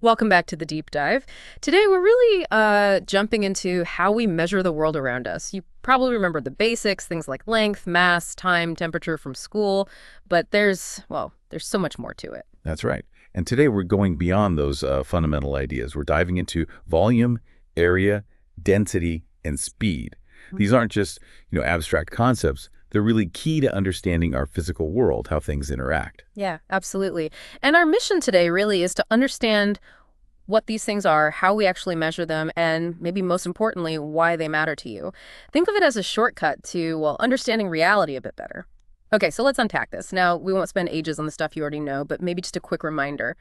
Welcome back to the deep dive. Today we're really jumping into how we measure the world around us. You probably remember the basics, things like length, mass, time, temperature from school, but there's so much more to it. That's right. And today we're going beyond those fundamental ideas. We're diving into volume, area, density, and speed. These aren't just, abstract concepts. They're really key to understanding our physical world, how things interact. Yeah, absolutely. And our mission today really is to understand what these things are, how we actually measure them, and maybe most importantly, why they matter to you. Think of it as a shortcut to, understanding reality a bit better. Okay, so let's unpack this. Now, we won't spend ages on the stuff you already know, but maybe just a quick reminder.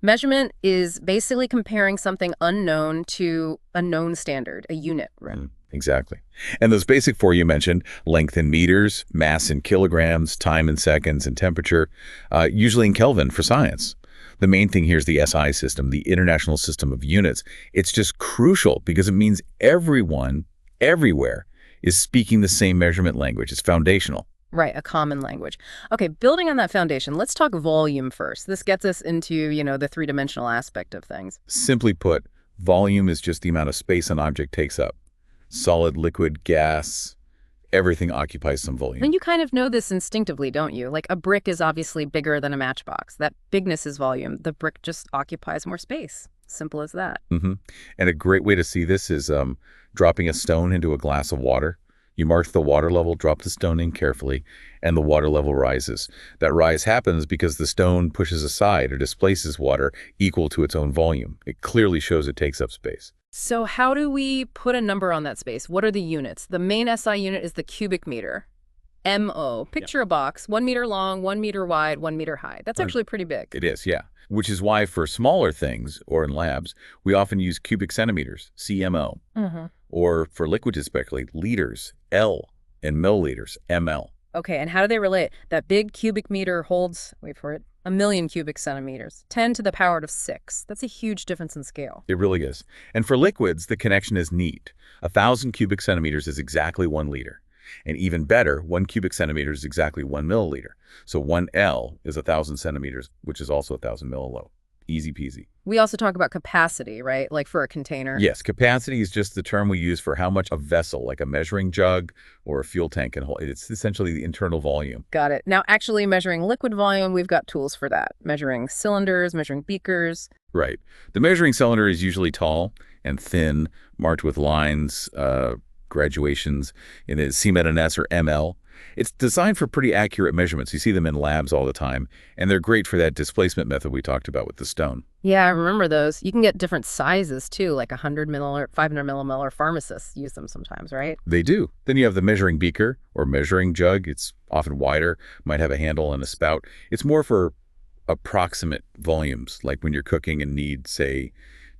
Measurement is basically comparing something unknown to a known standard, a unit, right? Exactly. And those basic four you mentioned, length in meters, mass in kilograms, time in seconds, and temperature, usually in Kelvin for science. The main thing here is the SI system, the International System of Units. It's just crucial because it means everyone, everywhere, is speaking the same measurement language. It's foundational. Right, a common language. Okay, building on that foundation, let's talk volume first. This gets us into, the three-dimensional aspect of things. Simply put, volume is just the amount of space an object takes up. Solid, liquid, gas, everything occupies some volume. And you kind of know this instinctively, don't you? Like a brick is obviously bigger than a matchbox. That bigness is volume. The brick just occupies more space. Simple as that. And a great way to see this is dropping a stone into a glass of water. You mark the water level, drop the stone in carefully, and the water level rises. That rise happens because the stone pushes aside or displaces water equal to its own volume. It clearly shows it takes up space. So how do we put a number on that space? What are the units? The main SI unit is the cubic meter, MO. Picture a box, 1 meter long, 1 meter wide, 1 meter high. That's actually pretty big. It is, yeah. Which is why for smaller things, or in labs, we often use cubic centimeters, CMO. Or for liquids especially, liters, L, and milliliters, ML. Okay, and how do they relate? That big cubic meter holds, wait for it, 1,000,000 cubic centimeters, 10 to the power of 6. That's a huge difference in scale. It really is. And for liquids, the connection is neat. 1,000 cubic centimeters is exactly 1 liter. And even better, 1 cubic centimeter is exactly 1 milliliter. So 1 L is 1,000 centimeters, which is also 1,000 milliliter. Easy peasy. We also talk about capacity, right? Like for a container. Yes, capacity is just the term we use for how much a vessel, like a measuring jug or a fuel tank, can hold. It's essentially the internal volume. Got it. Now, actually measuring liquid volume, we've got tools for that. Measuring cylinders, measuring beakers. Right. The measuring cylinder is usually tall and thin, marked with lines, graduations in the CMET and S or ML. It's designed for pretty accurate measurements. You see them in labs all the time, and they're great for that displacement method we talked about with the stone. Yeah, I remember those. You can get different sizes, too, like 100 milliliter, 500 millimillimeter. Pharmacists use them sometimes, right? They do. Then you have the measuring beaker or measuring jug. It's often wider, might have a handle and a spout. It's more for approximate volumes, like when you're cooking and need, say,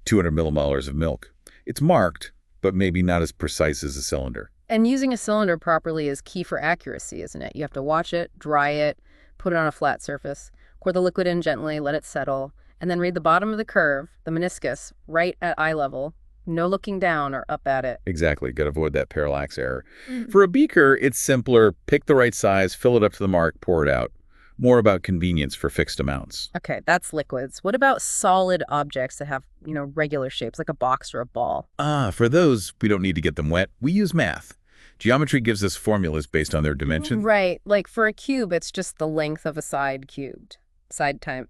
200 millimolars of milk. It's marked, but maybe not as precise as a cylinder. And using a cylinder properly is key for accuracy, isn't it? You have to watch it, dry it, put it on a flat surface, pour the liquid in gently, let it settle, and then read the bottom of the curve, the meniscus, right at eye level. No looking down or up at it. Exactly. Got to avoid that parallax error. For a beaker, it's simpler. Pick the right size, fill it up to the mark, pour it out. More about convenience for fixed amounts. Okay, that's liquids. What about solid objects that have, regular shapes, like a box or a ball? For those, we don't need to get them wet. We use math. Geometry gives us formulas based on their dimension. Right. Like for a cube, it's just the length of a side cubed. Side times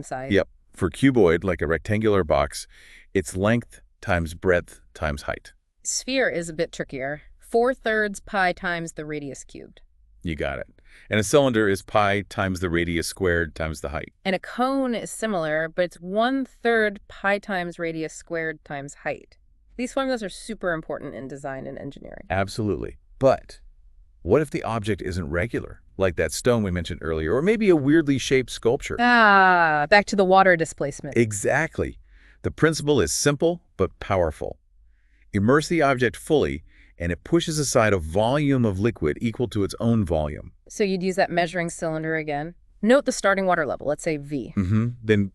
side. Yep. For cuboid, like a rectangular box, it's length times breadth times height. Sphere is a bit trickier. 4/3 pi times the radius cubed. You got it. And a cylinder is pi times the radius squared times the height. And a cone is similar, but it's 1/3 pi times radius squared times height. These formulas are super important in design and engineering. Absolutely. But what if the object isn't regular, like that stone we mentioned earlier, or maybe a weirdly shaped sculpture? Back to the water displacement. Exactly. The principle is simple but powerful. Immerse the object fully, and it pushes aside a volume of liquid equal to its own volume. So you'd use that measuring cylinder again. Note the starting water level, let's say V. Then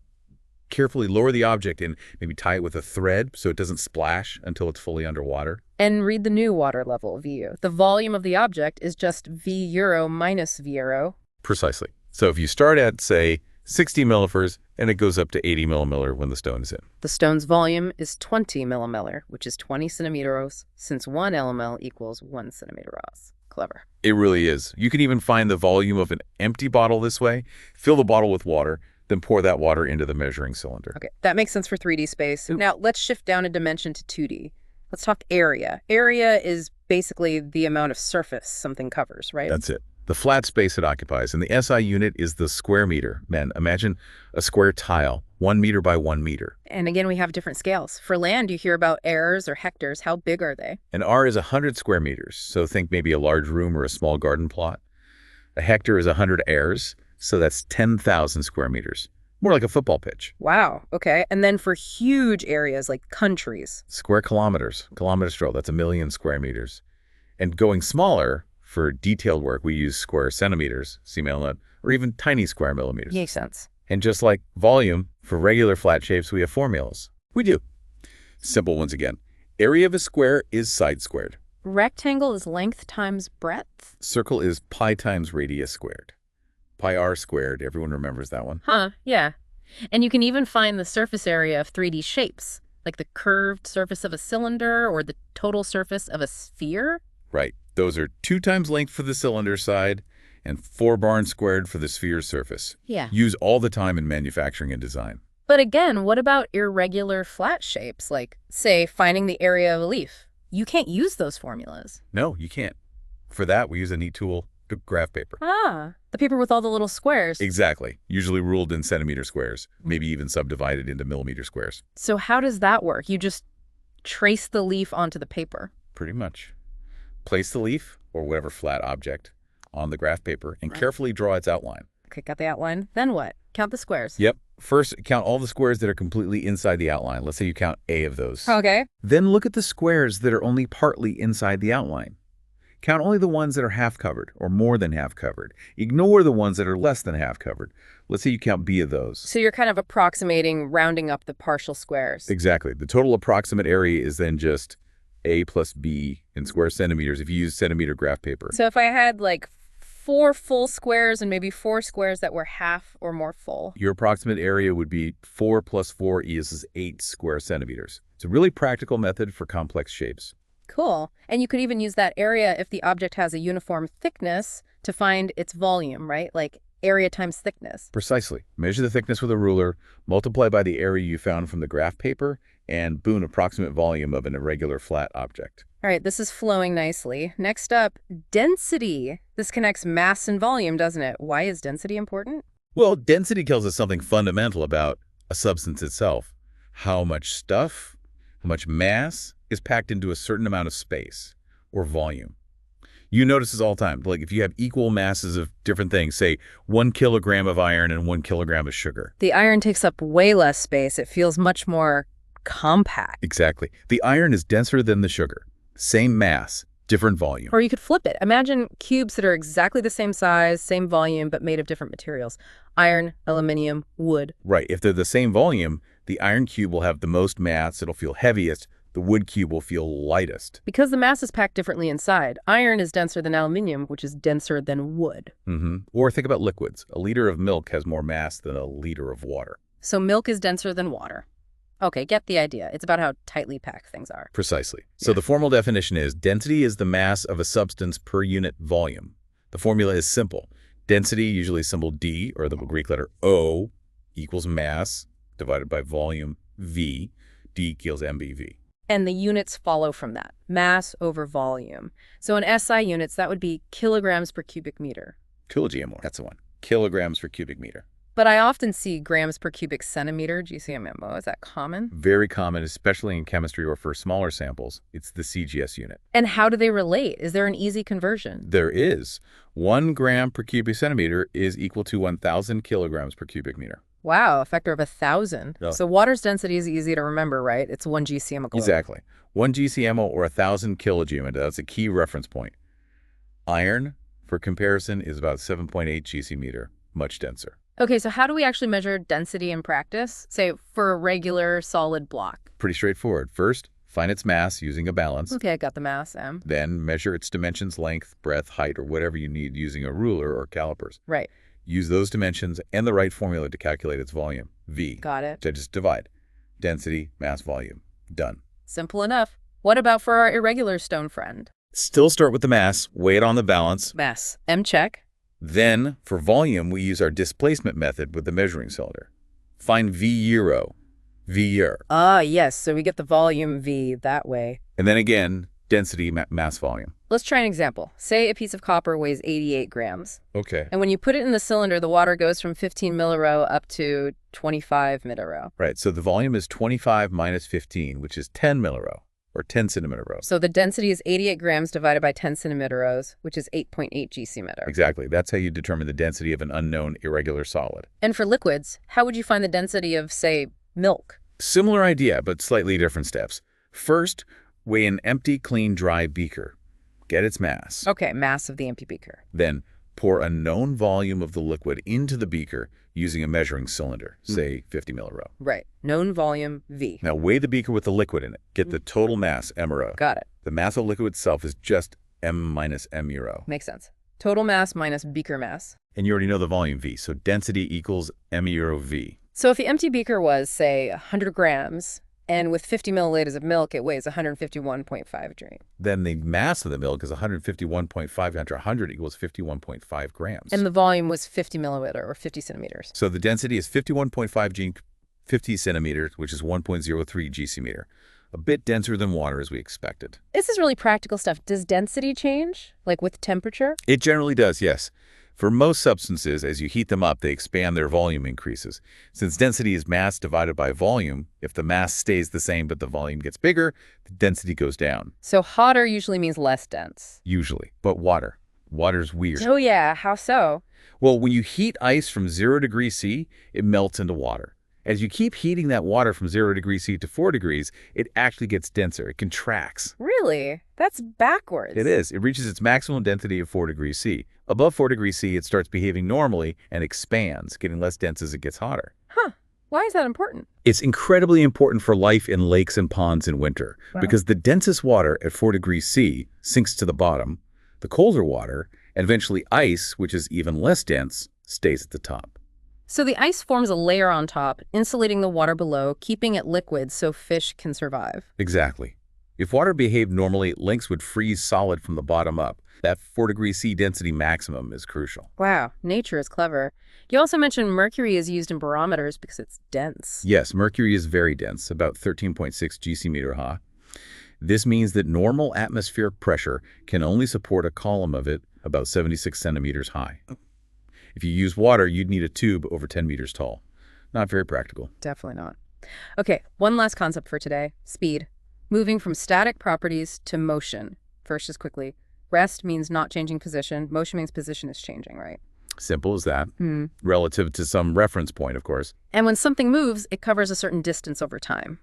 carefully lower the object and maybe tie it with a thread so it doesn't splash until it's fully underwater. And read the new water level, VU. The volume of the object is just V euro minus V euro. Precisely. So if you start at, say, 60 millifers, and it goes up to 80 millimiller when the stone is in. The stone's volume is 20 millimiller, which is 20 centimeters, since 1 LML equals 1 centimeter. Clever. It really is. You can even find the volume of an empty bottle this way, fill the bottle with water, then pour that water into the measuring cylinder. Okay, that makes sense for 3D space. Now, let's shift down a dimension to 2D. Let's talk area. Area is basically the amount of surface something covers, right? That's it. The flat space it occupies. And the SI unit is the square meter. Man, imagine a square tile, 1 meter by 1 meter. And again, we have different scales. For land, you hear about ares or hectares. How big are they? An R is 100 square meters, so think maybe a large room or a small garden plot. A hectare is 100 ares, so that's 10,000 square meters. More like a football pitch. Wow, okay. And then for huge areas like countries. Square kilometers. Kilometer stroke, that's 1 million square meters. And going smaller, for detailed work, we use square centimeters, or even tiny square millimeters. Makes sense. And just like volume, for regular flat shapes, we have formulas. We do. Simple ones again. Area of a square is side squared. Rectangle is length times breadth? Circle is pi times radius squared. Pi r squared, everyone remembers that one. Huh, yeah. And you can even find the surface area of 3D shapes, like the curved surface of a cylinder or the total surface of a sphere. Right. Those are 2 times length for the cylinder side and 4 barn squared for the sphere surface. Yeah. Use all the time in manufacturing and design. But again, what about irregular flat shapes, like, say, finding the area of a leaf? You can't use those formulas. No, you can't. For that, we use a neat tool, graph paper. Ah, the paper with all the little squares. Exactly. Usually ruled in centimeter squares, maybe even subdivided into millimeter squares. So how does that work? You just trace the leaf onto the paper? Pretty much. Place the leaf, or whatever flat object, on the graph paper and carefully draw its outline. Okay, got the outline. Then what? Count the squares. Yep. First, count all the squares that are completely inside the outline. Let's say you count A of those. Okay. Then look at the squares that are only partly inside the outline. Count only the ones that are half covered or more than half covered. Ignore the ones that are less than half covered. Let's say you count B of those. So you're kind of approximating, rounding up the partial squares. Exactly. The total approximate area is then just A plus B in square centimeters if you use centimeter graph paper. So if I had like 4 full squares and maybe 4 squares that were half or more full. Your approximate area would be 4 plus 4 is 8 square centimeters. It's a really practical method for complex shapes. Cool. And you could even use that area if the object has a uniform thickness to find its volume, right? Like area times thickness. Precisely. Measure the thickness with a ruler, multiply by the area you found from the graph paper, and boom, approximate volume of an irregular flat object. All right, this is flowing nicely. Next up, density. This connects mass and volume, doesn't it? Why is density important? Well, density tells us something fundamental about a substance itself. How much stuff, how much mass is packed into a certain amount of space or volume. You notice this all the time. Like if you have equal masses of different things, say 1 kilogram of iron and 1 kilogram of sugar. The iron takes up way less space. It feels much more compact. Exactly. The iron is denser than the sugar. Same mass, different volume. Or you could flip it. Imagine cubes that are exactly the same size, same volume, but made of different materials. Iron, aluminum, wood. Right. If they're the same volume, the iron cube will have the most mass. It'll feel heaviest. The wood cube will feel lightest. Because the mass is packed differently inside. Iron is denser than aluminum, which is denser than wood. Or think about liquids. A liter of milk has more mass than a liter of water. So milk is denser than water. Okay, get the idea. It's about how tightly packed things are. Precisely. So the formal definition is density is the mass of a substance per unit volume. The formula is simple. Density, usually symbol D, or the Greek letter O, equals mass divided by volume V. D equals MBV. And the units follow from that. Mass over volume. So in SI units, that would be kilograms per cubic meter. Kilogram, that's the one. Kilograms per cubic meter. But I often see grams per cubic centimeter, GCMMO. Is that common? Very common, especially in chemistry or for smaller samples. It's the CGS unit. And how do they relate? Is there an easy conversion? There is. 1 gram per cubic centimeter is equal to 1,000 kilograms per cubic meter. Wow, a factor of 1,000. Yeah. So water's density is easy to remember, right? It's 1 GCM. Exactly. 1 GCMO or 1,000 kilojoule. That's a key reference point. Iron, for comparison, is about 7.8 GC meter, much denser. Okay, so how do we actually measure density in practice, say, for a regular solid block? Pretty straightforward. First, find its mass using a balance. Okay, I got the mass, M. Then measure its dimensions, length, breadth, height, or whatever you need using a ruler or calipers. Right. Use those dimensions and the right formula to calculate its volume, V. Got it. So just divide. Density, mass, volume. Done. Simple enough. What about for our irregular stone friend? Still start with the mass, weigh it on the balance. Mass. M check. Then, for volume, we use our displacement method with the measuring cylinder. Find V euro. V year. Ah, yes. So we get the volume V that way. And then again, density, mass, volume. Let's try an example. Say a piece of copper weighs 88 grams. Okay. And when you put it in the cylinder, the water goes from 15 millirho up to 25 millirho. Right. So the volume is 25 minus 15, which is 10 millirho, or 10 centimeter rows. So the density is 88 grams divided by 10 centimeter rows, which is 8.8 GC-meter. Exactly. That's how you determine the density of an unknown irregular solid. And for liquids, how would you find the density of, say, milk? Similar idea, but slightly different steps. First, weigh an empty, clean, dry beaker. Get its mass. Okay, mass of the empty beaker. Then pour a known volume of the liquid into the beaker using a measuring cylinder, say 50 millirho. Right. Known volume, V. Now weigh the beaker with the liquid in it. Get the total mass, m rho. Got it. The mass of liquid itself is just m minus m euro. Makes sense. Total mass minus beaker mass. And you already know the volume V, so density equals m euro V. So if the empty beaker was, say, 100 grams, and with 50 milliliters of milk, it weighs 151.5 grams. Then the mass of the milk is 151.5 times 100 equals 51.5 grams. And the volume was 50 milliliter, or 50 centimeters. So the density is 51.5 50 centimeters, which is 1.03 GC-meter. A bit denser than water as we expected. This is really practical stuff. Does density change, like with temperature? It generally does, yes. For most substances, as you heat them up, they expand, their volume increases. Since density is mass divided by volume, if the mass stays the same but the volume gets bigger, the density goes down. So hotter usually means less dense. Usually. But water's weird. Oh yeah, how so? Well, when you heat ice from 0 degrees C, it melts into water. As you keep heating that water from 0 degrees C to 4 degrees, it actually gets denser. It contracts. Really? That's backwards. It is. It reaches its maximum density of 4 degrees C. Above 4 degrees C, it starts behaving normally and expands, getting less dense as it gets hotter. Huh. Why is that important? It's incredibly important for life in lakes and ponds in winter, Wow. because the densest water at 4 degrees C sinks to the bottom. The colder water, and eventually ice, which is even less dense, stays at the top. So the ice forms a layer on top, insulating the water below, keeping it liquid so fish can survive. Exactly. If water behaved normally, lakes would freeze solid from the bottom up. That 4 degrees C density maximum is crucial. Wow, nature is clever. You also mentioned mercury is used in barometers because it's dense. Yes, mercury is very dense, about 13.6 GC-meter high. This means that normal atmospheric pressure can only support a column of it about 76 centimeters high. If you use water, you'd need a tube over 10 meters tall. Not very practical. Definitely not. Okay, one last concept for today, speed. Moving from static properties to motion. First, just quickly, rest means not changing position. Motion means position is changing, right? Simple as that. Relative to some reference point, of course. And when something moves, it covers a certain distance over time.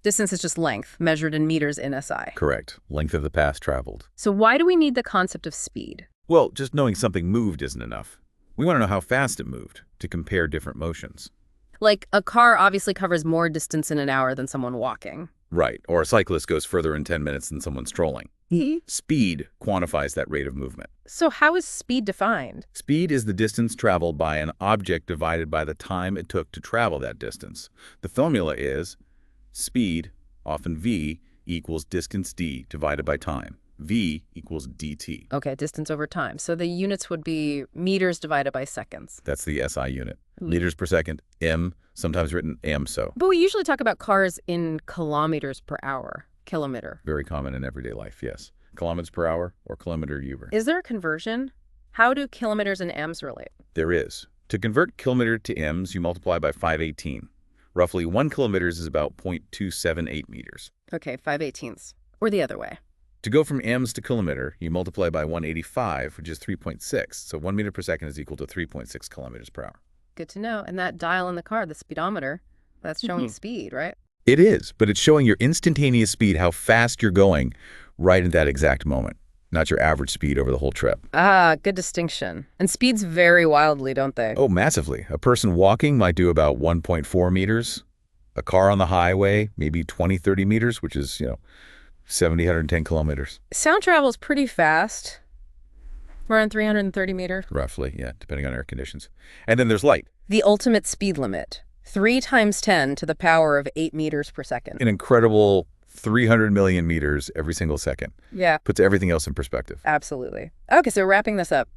Distance is just length, measured in meters in SI. Correct. Length of the path traveled. So why do we need the concept of speed? Well, just knowing something moved isn't enough. We want to know how fast it moved to compare different motions. Like, a car obviously covers more distance in an hour than someone walking. Right. Or a cyclist goes further in 10 minutes than someone strolling. Speed quantifies that rate of movement. So how is speed defined? Speed is the distance traveled by an object divided by the time it took to travel that distance. The formula is speed, often v, equals distance d divided by time. V equals dt. Okay, distance over time. So the units would be meters divided by seconds. That's the SI unit. Liters per second, m, sometimes written amso. But we usually talk about cars in kilometers per hour. Kilometer. Very common in everyday life, yes. Kilometers per hour or kilometer Uber. Is there a conversion? How do kilometers and amps relate? There is. To convert kilometer to m's, you multiply by 518. Roughly 1 kilometer is about 0.278 meters. Okay, 5/18ths. Or the other way. To go from m's to kilometer, you multiply by 185, which is 3.6. So 1 meter per second is equal to 3.6 kilometers per hour. Good to know. And that dial in the car, the speedometer, that's showing speed, right? It is, but it's showing your instantaneous speed, how fast you're going right in that exact moment, not your average speed over the whole trip. Ah, good distinction. And speeds vary wildly, don't they? Oh, massively. A person walking might do about 1.4 meters. A car on the highway, maybe 20, 30 meters, which is, 70, 110 kilometers. Sound travels pretty fast. Around 330 meters. roughly, yeah, depending on air conditions. And then there's light, The ultimate speed limit. 3 times 10 to the power of 8 meters per second. an incredible 300 million meters every single second. Yeah, Puts everything else in perspective. absolutely. Okay, so wrapping this up,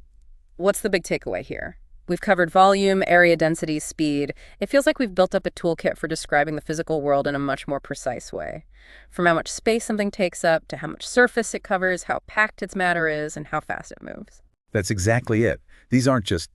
what's the big takeaway here? We've covered volume, area density, speed. It feels like we've built up a toolkit for describing the physical world in a much more precise way. From how much space something takes up to how much surface it covers, how packed its matter is, and how fast it moves. That's exactly it. These aren't just,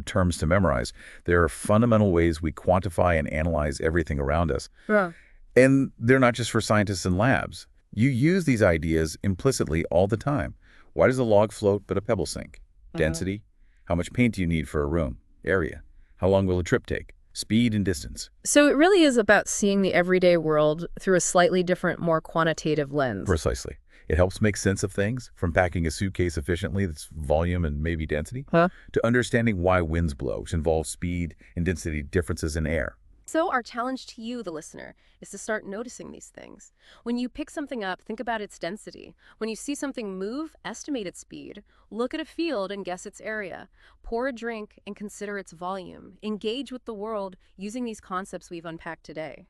terms to memorize. There are fundamental ways we quantify and analyze everything around us. Yeah. And they're not just for scientists in labs. You use these ideas implicitly all the time. Why does a log float but a pebble sink? Density? How much paint do you need for a room? Area? How long will a trip take? Speed and distance. So it really is about seeing the everyday world through a slightly different, more quantitative lens. Precisely. It helps make sense of things, from packing a suitcase efficiently, that's volume and maybe density, to understanding why winds blow, which involves speed and density differences in air. So our challenge to you, the listener, is to start noticing these things. When you pick something up, think about its density. When you see something move, estimate its speed. Look at a field and guess its area. Pour a drink and consider its volume. Engage with the world using these concepts we've unpacked today.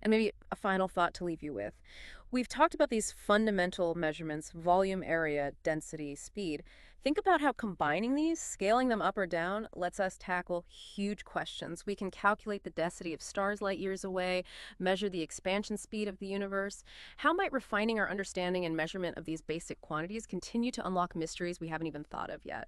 And maybe a final thought to leave you with. We've talked about these fundamental measurements: volume, area, density, speed. Think about how combining these, scaling them up or down, lets us tackle huge questions. We can calculate the density of stars light years away, measure the expansion speed of the universe. How might refining our understanding and measurement of these basic quantities continue to unlock mysteries we haven't even thought of yet?